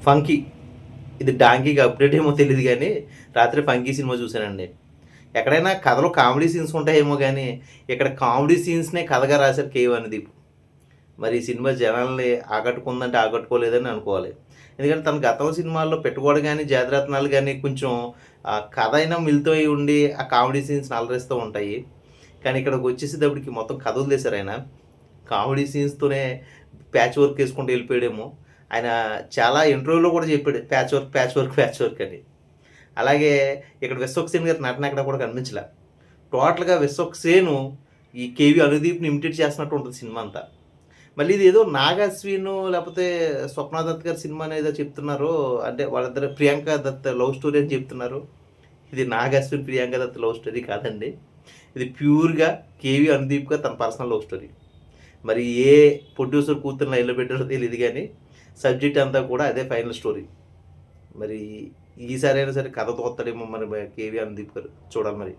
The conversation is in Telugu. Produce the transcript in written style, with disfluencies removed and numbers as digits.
'ఫంకీ' ఇది 'డాంకీకి' అప్డేట్ ఏమో తెలీదు గానీ, రాత్రి 'ఫంకీ' సినిమా చూసానండి. ఎక్కడైనా కథలో కామెడీ సీన్స్ ఉంటాయేమో గానీ, ఇక్కడ కామెడీ సీన్స్‌నే కథగా రాశారు 'కేవ్' అనుదీప్. మరి ఈ సినిమా జనాల్ని ఆకట్టుకుందంటే ఆకట్టుకోలేదని అనుకోవాలి. ఎందుకంటే తన గతం సినిమాల్లో 'పెట్టుబడి' గాని, 'జాతిరత్నాలు' గాని కొంచెం కథ అయినా మిళితమై ఉండి ఆ కామెడీ సీన్స్‌ని అలరిస్తూ ఉంటాయి. కానీ ఇక్కడికొచ్చేసేటప్పటికి మొత్తం కథ వదిలేసారాయన. కామెడీ సీన్స్‌తోనే ప్యాచ్ వర్క్ యేసుకుంటూ ఎళ్ళిపోయాడేమో. ఆయన చాలా ఇంటర్వ్యూలో కూడా చెప్పాడు. Patch work, patch work, patch work అని. అలాగే ఇక్కడ 'విశ్వక్ సేన్' గారి నటన ఎక్కడ కూడా కనిపించలా. టోటల్‌గా 'విశ్వక్ సేను' ఈ 'కేవీ అనుదీప్‌ని' ఇమిటేట్ చేస్తున్నట్టు ఉంటది సినిమా అంతా. మళ్ళీ ఇదేదో 'నాగ్ అశ్విన్' లేపోతే 'స్వప్న దత్' గారి సినిమా అనేదో చెప్తున్నారు. అంటే వాళ్ళిద్దరు 'ప్రియాంక దత్' లవ్ స్టోరీ అని చెప్తున్నారు. ఇది 'నాగ్ అశ్విన్', 'ప్రియాంక దత్' లవ్ స్టోరీ కాదండి. ఇది ప్యూర్‌గా 'కేవీ అనుదీప్' గారి తన పర్సనల్ లవ్ స్టోరీ. మరి ఏ ప్రొడ్యూసర్ కూతుర్ని లైన్‌లో పెట్టారో తెలీదు గానీ, సబ్జెక్ట్ అంతా కూడా అదే ఫైనల్ స్టోరీ. మరి ఈసారైనా సరే కథ తోత్తడేమో మరి 'కేవీ అనుదీప్' గారు. చూడాలి మరి.